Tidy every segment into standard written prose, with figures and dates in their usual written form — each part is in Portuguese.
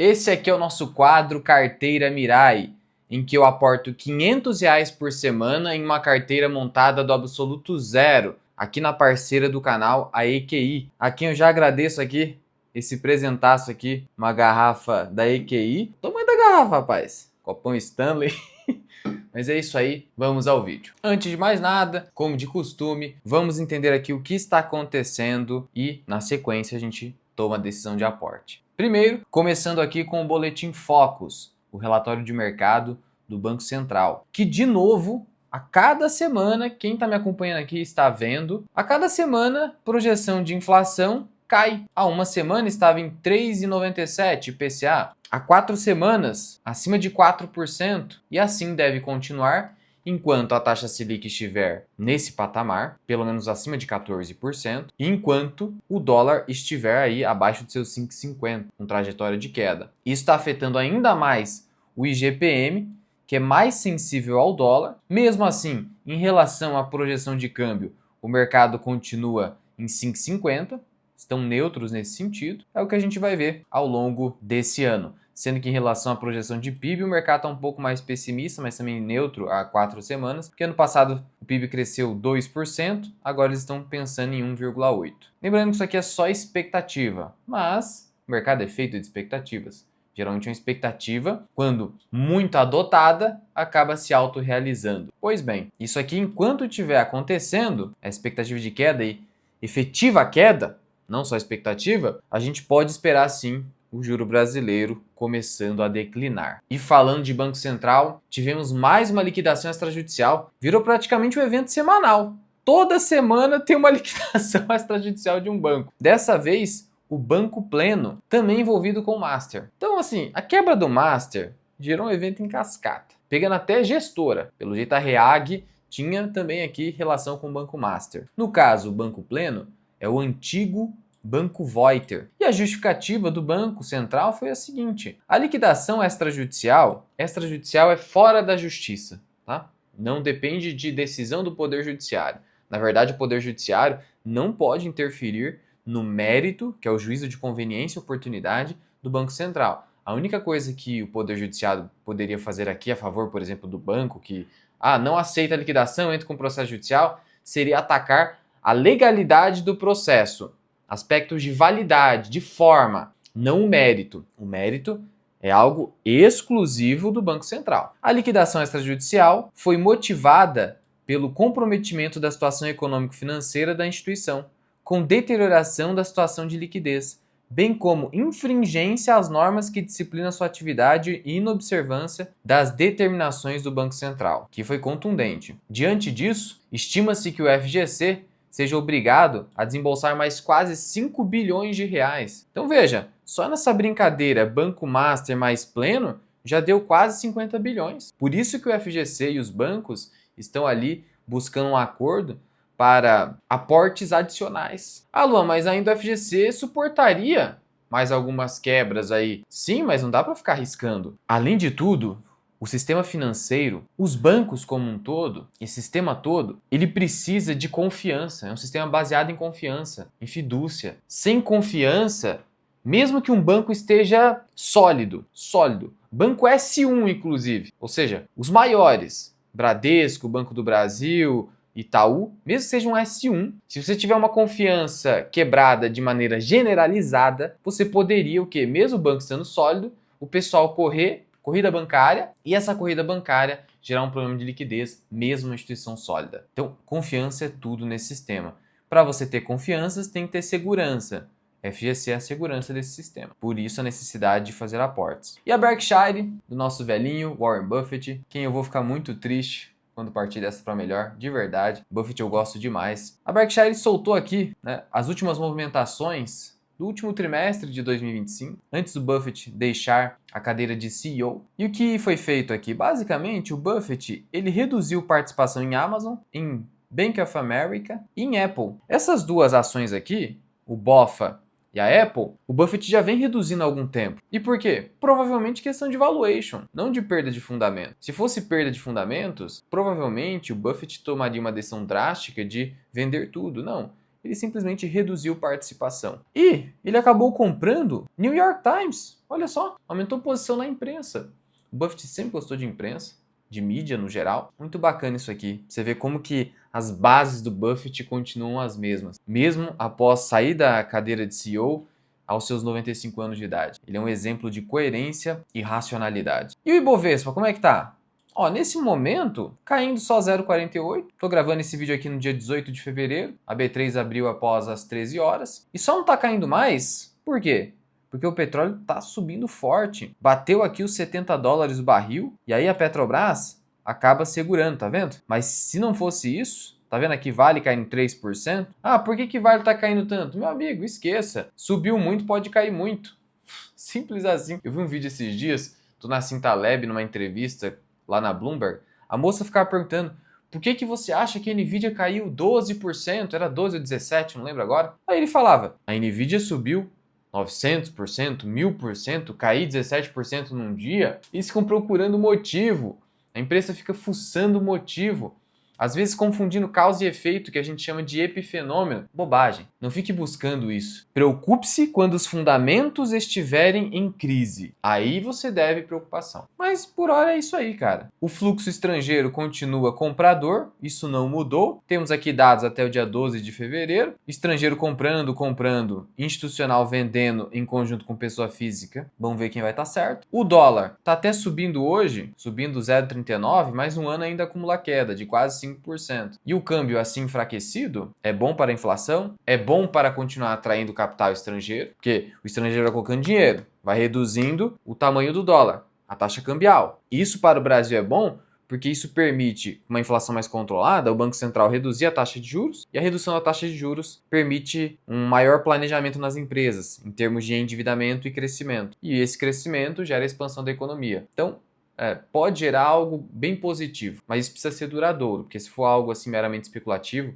Esse aqui é o nosso quadro Carteira Mirai, em que eu aporto R$ 500 por semana em uma carteira montada do absoluto zero, aqui na parceira do canal, a EQI. A quem eu já agradeço aqui, esse presentaço aqui, uma garrafa da EQI. Tamanho da garrafa, rapaz. Copão Stanley. Mas é isso aí, vamos ao vídeo. Antes de mais nada, como de costume, vamos entender aqui o que está acontecendo e, na sequência, a gente toma a decisão de aporte. Primeiro, começando aqui com o Boletim Focus, o relatório de mercado do Banco Central, que, de novo, a cada semana, quem está me acompanhando aqui está vendo, a cada semana, projeção de inflação cai. Há uma semana estava em 3,97 IPCA. Há 4 semanas, acima de 4%, e assim deve continuar enquanto a taxa Selic estiver nesse patamar, pelo menos acima de 14%, e enquanto o dólar estiver aí abaixo de seus 5,50, com trajetória de queda. Isso está afetando ainda mais o IGPM, que é mais sensível ao dólar. Mesmo assim, em relação à projeção de câmbio, o mercado continua em 5,50, estão neutros nesse sentido. É o que a gente vai ver ao longo desse ano. Sendo que em relação à projeção de PIB, o mercado está um pouco mais pessimista, mas também neutro há 4 semanas, porque ano passado o PIB cresceu 2%, agora eles estão pensando em 1,8%. Lembrando que isso aqui é só expectativa, mas o mercado é feito de expectativas. Geralmente uma expectativa, quando muito adotada, acaba se autorrealizando. Pois bem, isso aqui enquanto estiver acontecendo, a expectativa de queda e efetiva queda, não só expectativa, a gente pode esperar sim o juro brasileiro começando a declinar. E falando de Banco Central, tivemos mais uma liquidação extrajudicial. Virou praticamente um evento semanal. Toda semana tem uma liquidação extrajudicial de um banco. Dessa vez, o Banco Pleno, também envolvido com o Master. Então, assim, a quebra do Master gerou um evento em cascata, pegando até gestora. Pelo jeito, a REAG tinha também aqui relação com o Banco Master. No caso, o Banco Pleno é o antigo Banco Voiter. E a justificativa do Banco Central foi a seguinte: a liquidação extrajudicial é fora da justiça, tá? Não depende de decisão do Poder Judiciário. Na verdade, o Poder Judiciário não pode interferir no mérito, que é o juízo de conveniência e oportunidade do Banco Central. A única coisa que o Poder Judiciário poderia fazer aqui a favor, por exemplo, do banco, que não aceita a liquidação, entra com processo judicial, seria atacar a legalidade do processo. Aspectos de validade, de forma, não o mérito. O mérito é algo exclusivo do Banco Central. A liquidação extrajudicial foi motivada pelo comprometimento da situação econômico-financeira da instituição, com deterioração da situação de liquidez, bem como infringência às normas que disciplinam sua atividade e inobservância das determinações do Banco Central, que foi contundente. Diante disso, estima-se que o FGC seja obrigado a desembolsar mais quase 5 bilhões de reais. Então veja, só nessa brincadeira Banco Master mais Pleno já deu quase 50 bilhões. Por isso que o FGC e os bancos estão ali buscando um acordo para aportes adicionais. Luan, mas ainda o FGC suportaria mais algumas quebras aí. Sim, mas não dá para ficar arriscando. Além de tudo, o sistema financeiro, os bancos como um todo, esse sistema todo, ele precisa de confiança. É um sistema baseado em confiança, em fidúcia. Sem confiança, mesmo que um banco esteja sólido, banco S1 inclusive, ou seja, os maiores, Bradesco, Banco do Brasil, Itaú, mesmo que seja um S1, se você tiver uma confiança quebrada de maneira generalizada, você poderia o quê? Mesmo o banco sendo sólido, o pessoal corrida bancária, e essa corrida bancária gerar um problema de liquidez, mesmo uma instituição sólida. Então, confiança é tudo nesse sistema. Para você ter confiança, você tem que ter segurança. FGC é a segurança desse sistema. Por isso a necessidade de fazer aportes. E a Berkshire, do nosso velhinho Warren Buffett, quem eu vou ficar muito triste quando partir dessa para melhor, de verdade. Buffett eu gosto demais. A Berkshire soltou aqui, né, as últimas movimentações do último trimestre de 2025, antes do Buffett deixar a cadeira de CEO. E o que foi feito aqui? Basicamente, o Buffett ele reduziu participação em Amazon, em Bank of America e em Apple. Essas duas ações aqui, o BOFA e a Apple, o Buffett já vem reduzindo há algum tempo. E por quê? Provavelmente questão de valuation, não de perda de fundamento. Se fosse perda de fundamentos, provavelmente o Buffett tomaria uma decisão drástica de vender tudo. Não, Ele simplesmente reduziu participação. E ele acabou comprando New York Times. Olha só, aumentou posição na imprensa. O Buffett sempre gostou de imprensa, de mídia no geral. Muito bacana isso aqui. Você vê como que as bases do Buffett continuam as mesmas, mesmo após sair da cadeira de CEO aos seus 95 anos de idade. Ele é um exemplo de coerência e racionalidade. E o Ibovespa, como é que tá? Ó, nesse momento, caindo só 0,48. Tô gravando esse vídeo aqui no dia 18 de fevereiro. A B3 abriu após as 13 horas. E só não tá caindo mais, por quê? Porque o petróleo tá subindo forte. Bateu aqui os $70 o barril. E aí a Petrobras acaba segurando, tá vendo? Mas se não fosse isso, tá vendo aqui Vale caindo 3%? Ah, por que Vale tá caindo tanto? Meu amigo, esqueça. Subiu muito, pode cair muito. Simples assim. Eu vi um vídeo esses dias do Nassim Taleb numa entrevista lá na Bloomberg. A moça ficava perguntando: por que você acha que a Nvidia caiu 12%? Era 12 ou 17, não lembro agora. Aí ele falava: a Nvidia subiu 900%, 1000%, cair 17% num dia. E ficam procurando motivo. A empresa fica fuçando motivo. Às vezes confundindo causa e efeito, que a gente chama de epifenômeno. Bobagem. Não fique buscando isso. Preocupe-se quando os fundamentos estiverem em crise. Aí você deve preocupação. Mas por hora é isso aí, cara. O fluxo estrangeiro continua comprador, isso não mudou. Temos aqui dados até o dia 12 de fevereiro. Estrangeiro comprando, institucional vendendo em conjunto com pessoa física. Vamos ver quem vai estar certo. O dólar está até subindo hoje, subindo 0,39, mas um ano ainda acumula queda de quase 5%. E o câmbio assim enfraquecido é bom para a inflação, é bom para continuar atraindo capital estrangeiro, porque o estrangeiro vai colocando dinheiro, vai reduzindo o tamanho do dólar, a taxa cambial. Isso para o Brasil é bom porque isso permite uma inflação mais controlada, o Banco Central reduzir a taxa de juros, e a redução da taxa de juros permite um maior planejamento nas empresas, em termos de endividamento e crescimento. E esse crescimento gera expansão da economia. Então, pode gerar algo bem positivo, mas isso precisa ser duradouro, porque se for algo assim meramente especulativo,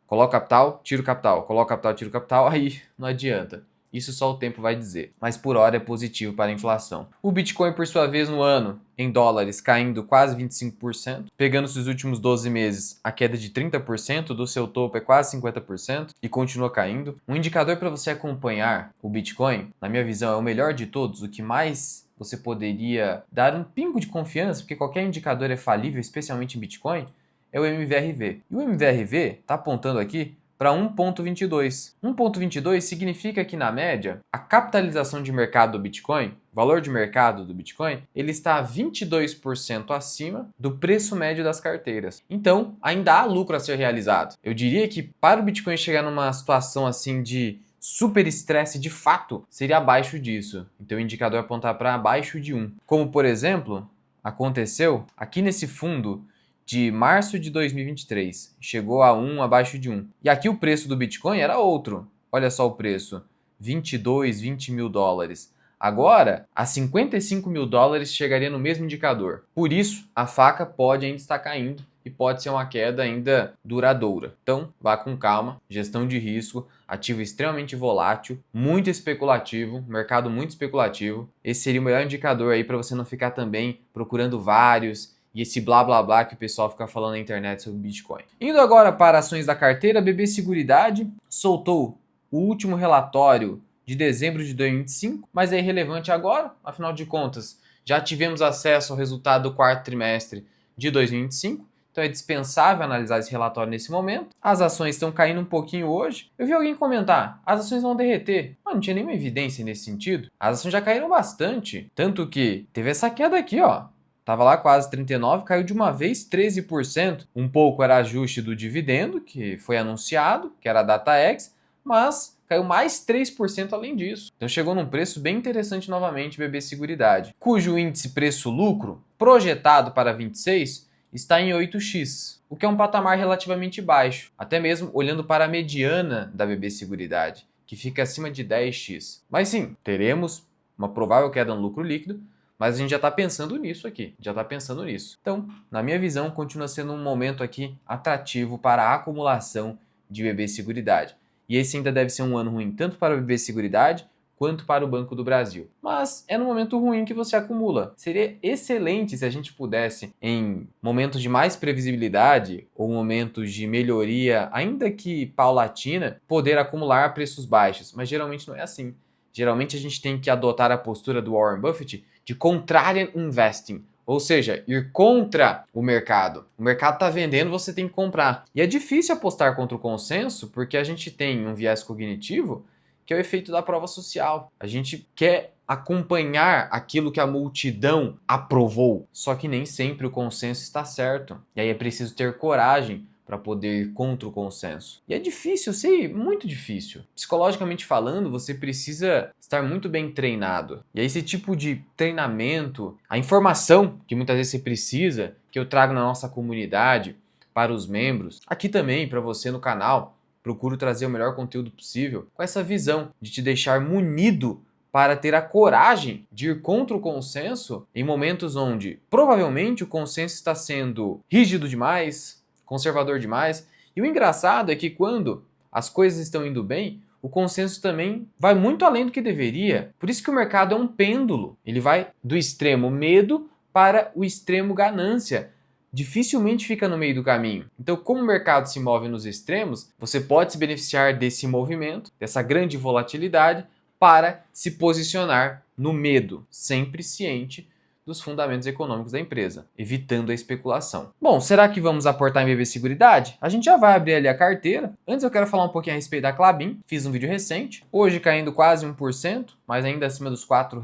coloca capital, tira o capital, coloca capital, tira o capital, aí não adianta. Isso só o tempo vai dizer, mas por hora é positivo para a inflação. O Bitcoin, por sua vez, no ano, em dólares, caindo quase 25%, pegando os últimos 12 meses, a queda de 30%, do seu topo é quase 50% e continua caindo. Um indicador para você acompanhar o Bitcoin, na minha visão, é o melhor de todos, o que mais você poderia dar um pingo de confiança, porque qualquer indicador é falível, especialmente em Bitcoin, é o MVRV. E o MVRV está apontando aqui para 1,22. 1,22 significa que, na média, a capitalização de mercado do Bitcoin, valor de mercado do Bitcoin, ele está 22% acima do preço médio das carteiras. Então, ainda há lucro a ser realizado. Eu diria que para o Bitcoin chegar numa situação assim de super estresse de fato, seria abaixo disso. Então o indicador apontar para abaixo de 1. Como, por exemplo, aconteceu aqui nesse fundo de março de 2023. Chegou a 1, abaixo de 1. E aqui o preço do Bitcoin era outro. Olha só o preço. 22, 20 mil dólares. Agora, a 55 mil dólares chegaria no mesmo indicador. Por isso, a faca pode ainda estar caindo e pode ser uma queda ainda duradoura. Então, vá com calma, gestão de risco, ativo extremamente volátil, muito especulativo, mercado muito especulativo. Esse seria o melhor indicador aí para você não ficar também procurando vários e esse blá blá blá que o pessoal fica falando na internet sobre Bitcoin. Indo agora para ações da carteira, a BB Seguridade soltou o último relatório de dezembro de 2025, mas é irrelevante agora, afinal de contas, já tivemos acesso ao resultado do quarto trimestre de 2025, então é dispensável analisar esse relatório nesse momento. As ações estão caindo um pouquinho hoje. Eu vi alguém comentar, as ações vão derreter. Não tinha nenhuma evidência nesse sentido. As ações já caíram bastante, tanto que teve essa queda aqui, ó. Tava lá quase 39, caiu de uma vez 13%. Um pouco era ajuste do dividendo, que foi anunciado, que era a DataX, mas caiu mais 3% além disso. Então chegou num preço bem interessante novamente, BB Seguridade, cujo índice preço-lucro projetado para 26 está em 8x, o que é um patamar relativamente baixo, até mesmo olhando para a mediana da BB Seguridade, que fica acima de 10x. Mas sim, teremos uma provável queda no lucro líquido, mas a gente já está pensando nisso aqui, já está pensando nisso. Então, na minha visão, continua sendo um momento aqui atrativo para a acumulação de BB Seguridade. E esse ainda deve ser um ano ruim tanto para a BB Seguridade quanto para o Banco do Brasil. Mas é no momento ruim que você acumula. Seria excelente se a gente pudesse, em momentos de mais previsibilidade ou momentos de melhoria, ainda que paulatina, poder acumular a preços baixos. Mas geralmente não é assim. Geralmente a gente tem que adotar a postura do Warren Buffett de contrarian investing. Ou seja, ir contra o mercado. O mercado está vendendo, você tem que comprar. E é difícil apostar contra o consenso porque a gente tem um viés cognitivo que é o efeito da prova social. A gente quer acompanhar aquilo que a multidão aprovou, só que nem sempre o consenso está certo. E aí é preciso ter coragem para poder ir contra o consenso. E é difícil, eu sei, muito difícil. Psicologicamente falando, você precisa estar muito bem treinado. E aí esse tipo de treinamento, a informação que muitas vezes você precisa, que eu trago na nossa comunidade para os membros, aqui também para você no canal, procuro trazer o melhor conteúdo possível com essa visão de te deixar munido para ter a coragem de ir contra o consenso em momentos onde provavelmente o consenso está sendo rígido demais, conservador demais. E o engraçado é que quando as coisas estão indo bem, o consenso também vai muito além do que deveria. Por isso que o mercado é um pêndulo. Ele vai do extremo medo para o extremo ganância. Dificilmente fica no meio do caminho. Então, como o mercado se move nos extremos, você pode se beneficiar desse movimento, dessa grande volatilidade, para se posicionar no medo, sempre ciente dos fundamentos econômicos da empresa, evitando a especulação. Bom, será que vamos aportar em BB Seguridade? A gente já vai abrir ali a carteira. Antes eu quero falar um pouquinho a respeito da Klabin. Fiz um vídeo recente, hoje caindo quase 1%, mas ainda acima dos R$ 4.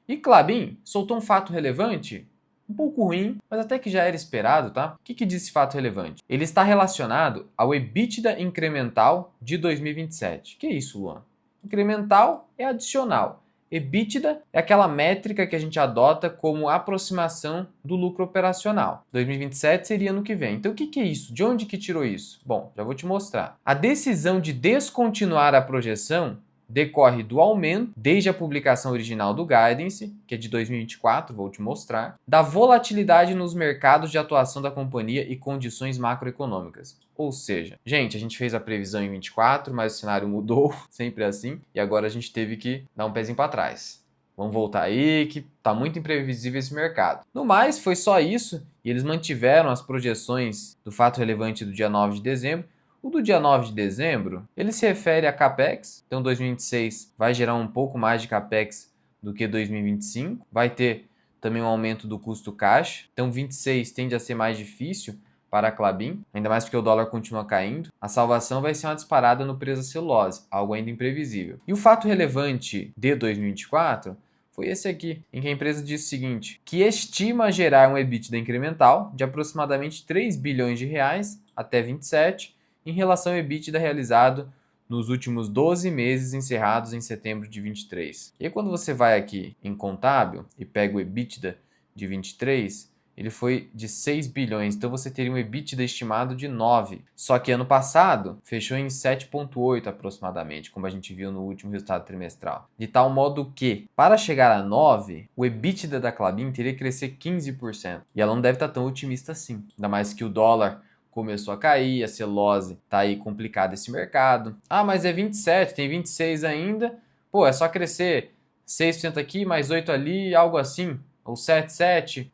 E Klabin soltou um fato relevante, um pouco ruim, mas até que já era esperado, tá? O que diz esse fato relevante? Ele está relacionado ao EBITDA incremental de 2027. Que é isso, Luan? Incremental é adicional. EBITDA é aquela métrica que a gente adota como aproximação do lucro operacional. 2027 seria ano que vem. Então o que é isso? De onde que tirou isso? Bom, já vou te mostrar. A decisão de descontinuar a projeção decorre do aumento, desde a publicação original do Guidance, que é de 2024, vou te mostrar, da volatilidade nos mercados de atuação da companhia e condições macroeconômicas. Ou seja, gente, a gente fez a previsão em 24, mas o cenário mudou, sempre assim, e agora a gente teve que dar um pezinho para trás. Vamos voltar aí, que tá muito imprevisível esse mercado. No mais, foi só isso, e eles mantiveram as projeções do fato relevante do dia 9 de dezembro. O do dia 9 de dezembro, ele se refere a CAPEX, então 2026 vai gerar um pouco mais de CAPEX do que 2025, vai ter também um aumento do custo caixa, então 26 tende a ser mais difícil para a Klabin, ainda mais porque o dólar continua caindo. A salvação vai ser uma disparada no preço da celulose, algo ainda imprevisível. E o fato relevante de 2024 foi esse aqui, em que a empresa disse o seguinte, que estima gerar um EBITDA incremental de aproximadamente 3 bilhões de reais até 27, em relação ao EBITDA realizado nos últimos 12 meses encerrados em setembro de 23. E aí, quando você vai aqui em contábil e pega o EBITDA de 23, ele foi de 6 bilhões, então você teria um EBITDA estimado de 9. Só que ano passado fechou em 7,8 aproximadamente, como a gente viu no último resultado trimestral. De tal modo que, para chegar a 9, o EBITDA da Klabin teria que crescer 15%. E ela não deve estar tão otimista assim, ainda mais que o dólar começou a cair, a celulose tá aí complicado esse mercado. Ah, mas é 27, tem 26 ainda. Pô, é só crescer 6% aqui, mais 8 ali, algo assim. Ou 7, 7.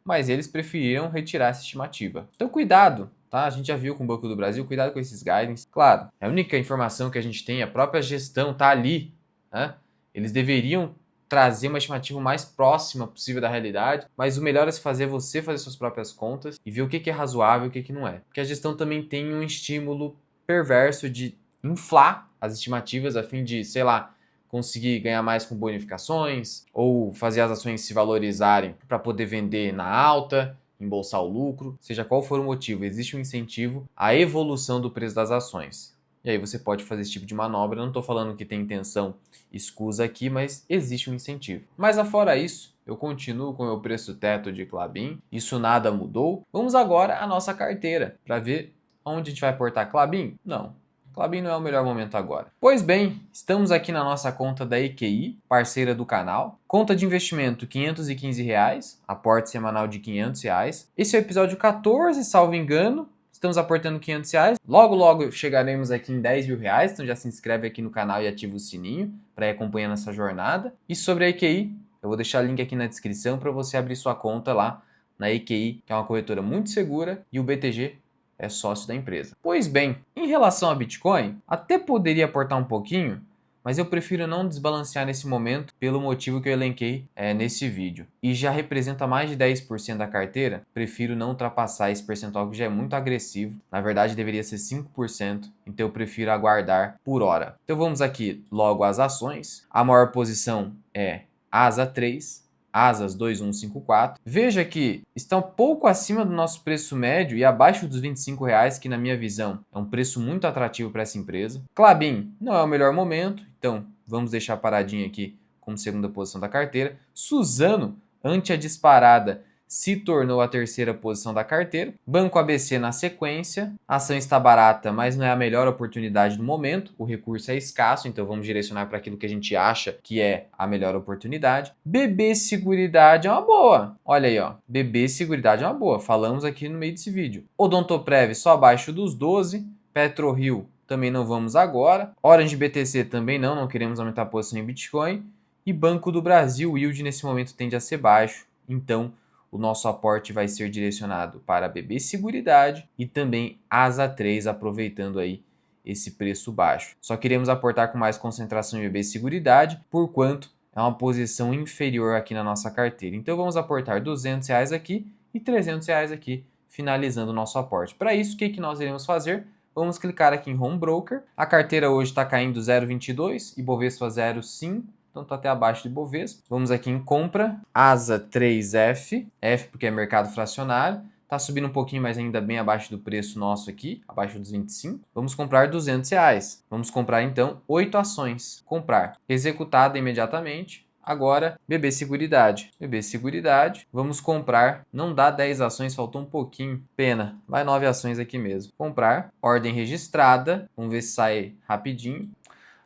Mas eles preferiram retirar essa estimativa. Então cuidado, tá? A gente já viu com o Banco do Brasil, cuidado com esses guidance. Claro, é a única informação que a gente tem, a própria gestão tá ali, né? Eles deveriam trazer uma estimativa mais próxima possível da realidade, mas o melhor é você fazer suas próprias contas e ver o que é razoável e o que não é. Porque a gestão também tem um estímulo perverso de inflar as estimativas a fim de, sei lá, conseguir ganhar mais com bonificações ou fazer as ações se valorizarem para poder vender na alta, embolsar o lucro, seja qual for o motivo, existe um incentivo à evolução do preço das ações. E aí você pode fazer esse tipo de manobra. Eu não estou falando que tem intenção escusa aqui, mas existe um incentivo. Mas afora isso, eu continuo com o meu preço teto de Klabin. Isso nada mudou. Vamos agora à nossa carteira para ver onde a gente vai aportar Klabin? Não. Klabin não é o melhor momento agora. Pois bem, estamos aqui na nossa conta da EQI, parceira do canal. Conta de investimento R$ 515, aporte semanal de R$ 500. Esse é o episódio 14, salvo engano. Estamos aportando R$ 500. Logo, logo chegaremos aqui em R$ 10.000. Então já se inscreve aqui no canal e ativa o sininho para ir acompanhando essa jornada. E sobre a EQI, eu vou deixar o link aqui na descrição para você abrir sua conta lá na EQI, que é uma corretora muito segura, e o BTG é sócio da empresa. Pois bem, em relação a Bitcoin, até poderia aportar um pouquinho, mas eu prefiro não desbalancear nesse momento pelo motivo que eu elenquei nesse vídeo. E já representa mais de 10% da carteira, prefiro não ultrapassar esse percentual que já é muito agressivo. Na verdade deveria ser 5%, então eu prefiro aguardar por hora. Então vamos aqui logo às ações. A maior posição é ASA3. Asas 2154. Veja que está um pouco acima do nosso preço médio e abaixo dos R$ 25, que na minha visão é um preço muito atrativo para essa empresa. Klabin não é o melhor momento, então vamos deixar paradinho aqui como segunda posição da carteira. Suzano, ante a disparada, se tornou a terceira posição da carteira. Banco ABC na sequência. A ação está barata, mas não é a melhor oportunidade do momento. O recurso é escasso, então vamos direcionar para aquilo que a gente acha que é a melhor oportunidade. BB Seguridade é uma boa. Olha aí, ó. BB Seguridade é uma boa. Falamos aqui no meio desse vídeo. Odontoprev só abaixo dos 12. PetroRio também não vamos agora. Orange BTC também não queremos aumentar a posição em Bitcoin. E Banco do Brasil, o yield nesse momento tende a ser baixo. Então, o nosso aporte vai ser direcionado para BB Seguridade e também ASA3, aproveitando aí esse preço baixo. Só queremos aportar com mais concentração em BB Seguridade, por quanto é uma posição inferior aqui na nossa carteira. Então vamos aportar R$ 200 aqui e R$ 300 aqui, finalizando o nosso aporte. Para isso, o que nós iremos fazer? Vamos clicar aqui em Home Broker. A carteira hoje está caindo 0,22 e Bovespa 0,5. Então está até abaixo de Bovespa. Vamos aqui em compra, ASA 3F, F porque é mercado fracionário. Está subindo um pouquinho, mas ainda bem abaixo do preço nosso aqui, abaixo dos 25. Vamos comprar R$ 200. Vamos comprar então 8 ações. Comprar. Executada imediatamente. Agora, BB Seguridade. BB Seguridade. Vamos comprar. Não dá 10 ações, faltou um pouquinho. Pena. Vai 9 ações aqui mesmo. Comprar. Ordem registrada. Vamos ver se sai rapidinho.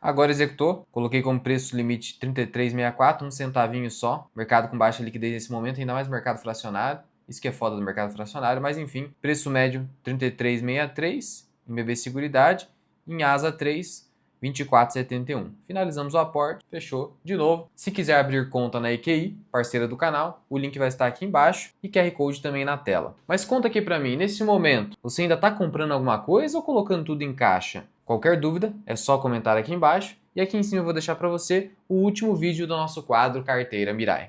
Agora executou, coloquei como preço limite 33,64, um centavinho só. Mercado com baixa liquidez nesse momento, ainda mais mercado fracionário. Isso que é foda do mercado fracionário, mas enfim. Preço médio 33,63 em BB Seguridade. Em ASA 3, 24,71. Finalizamos o aporte, fechou. De novo, se quiser abrir conta na EQI, parceira do canal, o link vai estar aqui embaixo e QR Code também na tela. Mas conta aqui pra mim, nesse momento, você ainda está comprando alguma coisa ou colocando tudo em caixa? Qualquer dúvida, é só comentar aqui embaixo. E aqui em cima eu vou deixar para você o último vídeo do nosso quadro Carteira Mirai.